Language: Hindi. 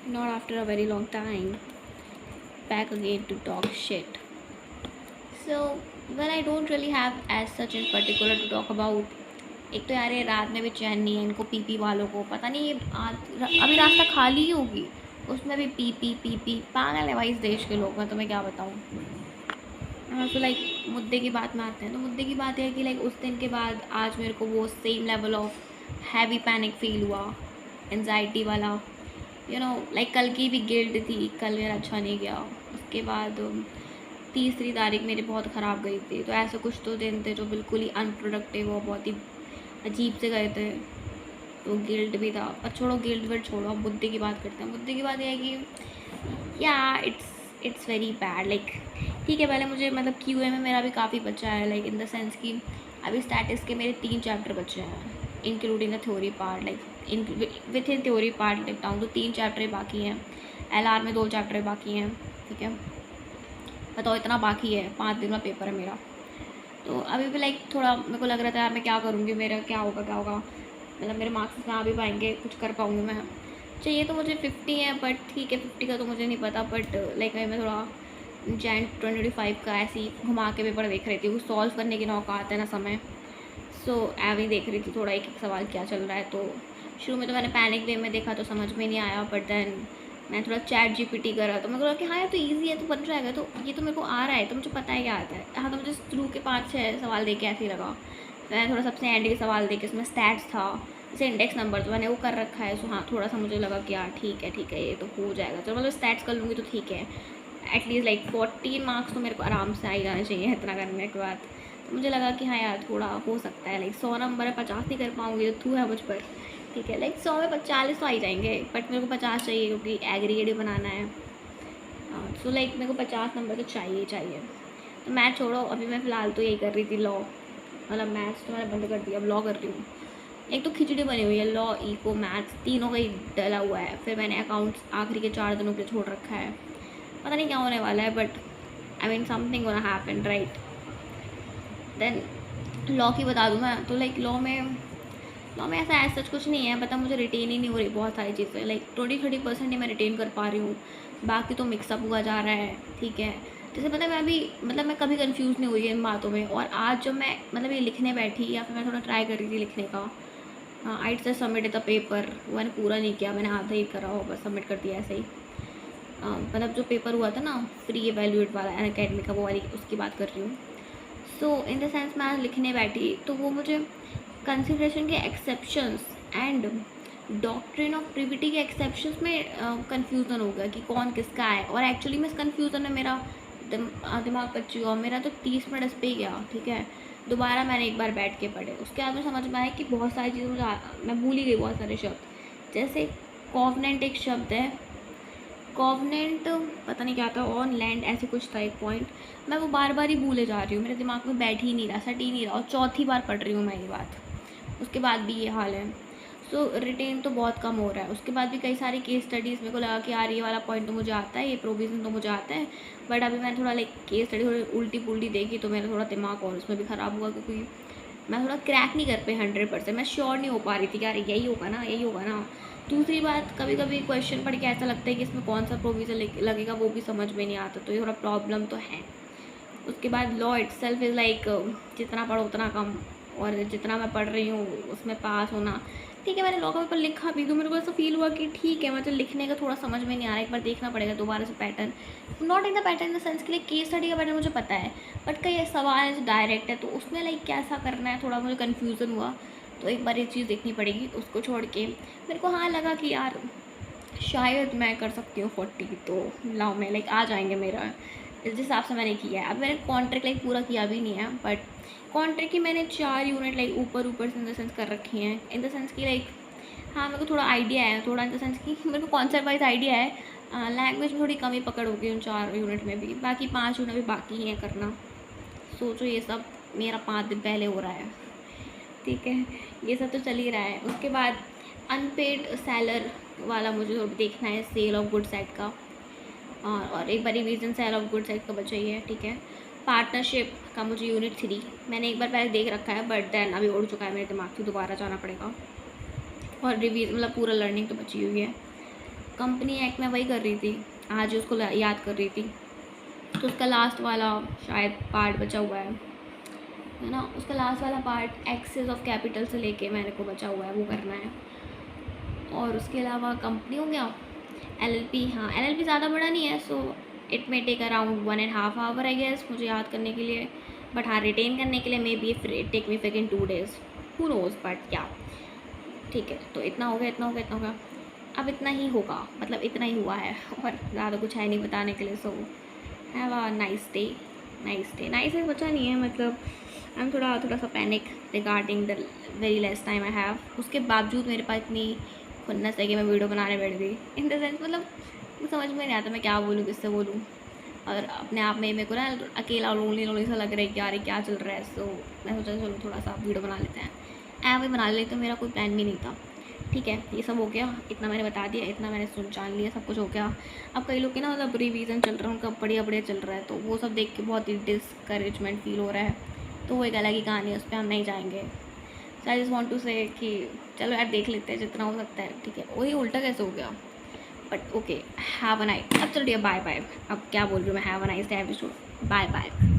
not after a very long time, back again to talk shit. So, well, I don't really have as such in particular to talk about. एक तो यार ये रात में भी चैन नहीं है इनको, पीपी वालों को पता नहीं ये अभी रास्ता खाली ही होगी, उसमें भी पी पी पी पी पागल है भाई इस देश के लोग, मैं तुम्हें क्या बताऊँ। तो लाइक मुद्दे की बात में आते हैं, तो मुद्दे की बात है कि लाइक उस दिन के बाद आज मेरे को वो same level of heavy panic feel हुआ, एनजाइटी वाला, लाइक कल की भी गिल्ट थी, कल मेरा अच्छा नहीं गया। उसके बाद 3 तारीख मेरी बहुत ख़राब गई थी। तो ऐसे कुछ तो दिन थे जो बिल्कुल ही अनप्रोडक्टिव और बहुत ही अजीब से गए थे, तो गिल्ट भी था। पर छोड़ो गिल्ट विल्ट छोड़ो, अब मुद्दे की बात करते हैं। मुद्दे की बात यह है कि या इट्स वेरी बैड। लाइक ठीक है, पहले मुझे मतलब QA में मेरा भी काफ़ी बचा है, लाइक इन द सेंस कि अभी स्टैटिस के मेरे 3 चैप्टर बचे हैं, including the theory part. Like with in theory part लिखता हूँ तो 3 चैप्टर बाकी हैं, LR में 2 चैप्टर बाकी हैं, ठीक है। बताओ इतना बाकी है, 5 दिन में पेपर है मेरा। तो अभी भी लाइक थोड़ा मेरे को लग रहा था यार मैं क्या करूँगी, मेरा क्या होगा, मतलब मेरे मार्क्स में आ भी पाएंगे, कुछ कर पाऊँगी मैं। चाहिए तो मुझे 50 है, बट ठीक है 50 का तो मुझे नहीं पता, बट लाइक मैं थोड़ा Jan 2025 का ऐसे ही घुमा के पेपर देख रही थी, वो सॉल्व करने की नौका आता है ना समय। सो ऐवी देख रही थी थोड़ा एक एक सवाल क्या चल रहा है। तो शुरू में तो मैंने पैनिक वे में देखा तो समझ में नहीं आया, बट देन मैं थोड़ा ChatGPT करा तो मेरे को लगा कि हाँ ये तो ईजी है, तो बन जाएगा, तो ये तो मेरे को आ रहा है, तो मुझे पता है क्या आता है। हाँ, तो मुझे शुरू के 5-6 सवाल देख के ऐसे ही लगा। मैं थोड़ा सबसे एंड के सवाल देखे, उसमें स्टैट्स था, जैसे इंडेक्स नंबर तो मैंने वो कर रखा है। सो हाँ, थोड़ा सा मुझे लगा कि यार ठीक है ये तो हो जाएगा, चलो मतलब स्टैट्स कर लूँगी तो ठीक है। एटलीस्ट लाइक 14 मार्क्स तो मेरे को आराम से आ ही जाने चाहिए इतना करने के बाद। तो मुझे लगा कि हाँ यार थोड़ा हो सकता है, लाइक 100 नंबर है, 50 नहीं कर पाऊँगी तो तू है मुझ पर, ठीक है। लाइक 100 में 40 तो आ ही जाएंगे, बट मेरे को 50 चाहिए क्योंकि एग्रीगेट भी बनाना है। सो लाइक मेरे को 50 नंबर तो चाहिए। तो मैथ छोड़ो, अभी मैं फ़िलहाल तो यही कर रही थी, लॉ, मतलब मैथ्स तो मैंने बंद कर दिया, अब लॉ कर रही हूँ। एक तो खिचड़ी बनी हुई है, लॉ इको मैथ्स तीनों का ही डला हुआ है। फिर मैंने अकाउंट्स आखिरी के 4 दिनों के छोड़ रखा है, पता नहीं क्या होने वाला है, but I mean something gonna happen right. Then law की बता दूँ मैं, तो लाइक लॉ में ऐसा सच कुछ नहीं है, पता मुझे रिटेन ही नहीं हो रही बहुत सारी चीज़ें, लाइक 20-30% ही मैं रिटेन कर पा रही हूँ, बाकी तो मिक्सअप हुआ जा रहा है, ठीक है। जैसे पता है मैं अभी मतलब मैं कभी कंफ्यूज नहीं हुई इन बातों में, और आज जब मैं मतलब ये लिखने बैठी या फिर मैं थोड़ा ट्राई कर रही थी लिखने का, I just submit the paper, वो मैंने पूरा नहीं किया, मैंने आधा ही करा हो, बस सबमिट कर दिया ऐसे ही। मतलब जो पेपर हुआ था ना फ्री एवेल्यूएट वाला अनअकैडमी का, वो वाली उसकी बात कर रही हूँ। सो इन द सेंस मैं आज लिखने बैठी तो वो मुझे कंसिडरेशन के exceptions and doctrine of privity के एक्सेप्शंस में कंफ्यूजन हो गया कि कौन किसका है, और एक्चुअली में इस कंफ्यूजन में मेरा दिमाग कच्ची हुआ, मेरा तो 30 मिनट इस पे ही गया, ठीक है। दोबारा मैंने एक बार बैठ के पढ़े, उसके बाद में समझ में आया कि बहुत सारी चीज़ें मैं भूल ही गई, बहुत सारे शब्द। जैसे कॉवनेंट एक शब्द है, कॉवनेंट पता नहीं क्या था, ऑन लैंड ऐसे कुछ था एक पॉइंट, मैं वो बार बार ही भूले जा रही हूँ, मेरे दिमाग में बैठ ही नहीं रहा, सट ही नहीं रहा, और चौथी बार पढ़ रही हूँ मैं ये बात, उसके बाद भी ये हाल है। सो रिटेन तो बहुत कम हो रहा है। उसके बाद भी कई सारी केस स्टडीज़ मेरे को लगा कि यार ये वाला पॉइंट तो मुझे आता है, ये प्रोविज़न तो मुझे आता है, बट अभी मैं थोड़ा लाइक केस स्टडी थोड़ी उल्टी पुल्टी देखी तो मेरा थोड़ा दिमाग और उसमें भी ख़राब हुआ, क्योंकि मैं थोड़ा क्रैक नहीं कर पाई 100%, मैं श्योर नहीं हो पा रही थी कि यार यही होगा ना। दूसरी बात, कभी कभी क्वेश्चन पढ़ के ऐसा लगता है कि इसमें कौन सा प्रोविज़न लगेगा वो भी समझ में नहीं आता, तो ये थोड़ा प्रॉब्लम तो है। उसके बाद लॉ इटसेल्फ इज़ लाइक जितना पढ़ो उतना कम, और जितना मैं पढ़ रही हूँ उसमें पास होना, ठीक है। मैंने लॉ का पेपर लिखा भी तो मेरे को ऐसा फील हुआ कि ठीक है, मतलब लिखने का थोड़ा समझ में नहीं आ रहा, एक बार देखना पड़ेगा दोबारा से pattern, not in the pattern in the sense के लिए केस स्टडी का पैटर्न मुझे पता है, बट कई सवाल डायरेक्ट है तो उसमें लाइक कैसा करना है, थोड़ा मुझे कन्फ्यूज़न हुआ। तो एक बार ये चीज़ देखनी पड़ेगी, उसको छोड़ के मेरे को हाँ लगा कि यार शायद मैं कर सकती हूँ 40, तो लॉ में लाइक आ जाएंगे मेरा, इस हिसाब से मैंने किया है। अब मैंने कॉन्ट्रैक्ट लाइक पूरा किया भी नहीं है, बट कॉन्ट्रैक्ट की मैंने 4 यूनिट लाइक ऊपर से इन द सेंस कर रखी हैं, इन द सेंस की लाइक हाँ मेरे को थोड़ा आइडिया है, थोड़ा इन द सेंस कि मेरे को कॉन्सेप्ट वाइज आइडिया है, लैंग्वेज में थोड़ी कमी पकड़ होगी उन 4 यूनिट में भी, बाकी 5 यूनिट भी बाकी ही है करना। सोचो ये सब मेरा 5 दिन पहले हो रहा है, ठीक है, ये सब तो चल ही रहा है। उसके बाद अनपेड सेलर वाला मुझे देखना है, सेल ऑफ गुड साइड का, और एक बार revision sale of good side का बचा ही है, ठीक है। पार्टनरशिप का मुझे यूनिट 3 मैंने एक बार पहले देख रखा है, बट देन अभी उड़ चुका है मेरे दिमाग से, दोबारा जाना पड़ेगा, और रिवीज मतलब पूरा लर्निंग तो बची हुई है। कंपनी एक्ट में वही कर रही थी, आज उसको याद कर रही थी। तो उसका लास्ट वाला शायद पार्ट बचा हुआ है ना, उसका लास्ट वाला पार्ट एक्सेस ऑफ कैपिटल से लेके मेरे को बचा हुआ है, वो करना है। और उसके अलावा कंपनी हो गया, LLP। हाँ, LLP ज़्यादा बड़ा नहीं है, so it may take around 1.5 hour I guess मुझे याद करने के लिए। बट हाँ, रिटेन करने के लिए मे बी टेक मी फिर इन 2 days, हु नोज, बट क्या, ठीक है। तो इतना हो गया, इतना हो गया, इतना हो गया। अब इतना ही होगा, मतलब इतना ही हुआ है और ज़्यादा कुछ है नहीं बताने के लिए। So have a nice day. Nice day बचा नहीं है, मतलब आई एम थोड़ा सा panic regarding the very less time I have. उसके बावजूद मेरे पास इतनी खुन्नस है कि मैं वीडियो बनाने बैठ गई। इन द सेंस मतलब समझ में नहीं आता मैं क्या बोलूँ, किससे बोलूँ। और अपने आप में मेरे को ना अकेला लोनली सा लग रहा है कि यार क्या चल रहा है। सो मैं सोचा चलो थोड़ा सा वीडियो बना लेते हैं। वही बना ले, तो मेरा कोई प्लान भी नहीं था। ठीक है, ये सब हो गया, इतना मैंने बता दिया, इतना मैंने जान लिया, सब कुछ हो गया। अब कई लोग के ना मतलब रिवीजन चल रहा है उनका, बढ़िया बढ़िया चल रहा है, तो वो सब देख के बहुत ही डिस्करेजमेंट फील हो रहा है। तो वो एक अलग ही कहानी है, उस पर हम नहीं जाएंगे। सो आई जस्ट वांट टू से कि चलो यार देख लेते हैं जितना हो सकता है। ठीक है, वही उल्टा कैसे हो गया, but okay. Have a night, अब चल रही है, बाय बाय। अब क्या बोल रही हूँ मैं, have a nice day, bye bye.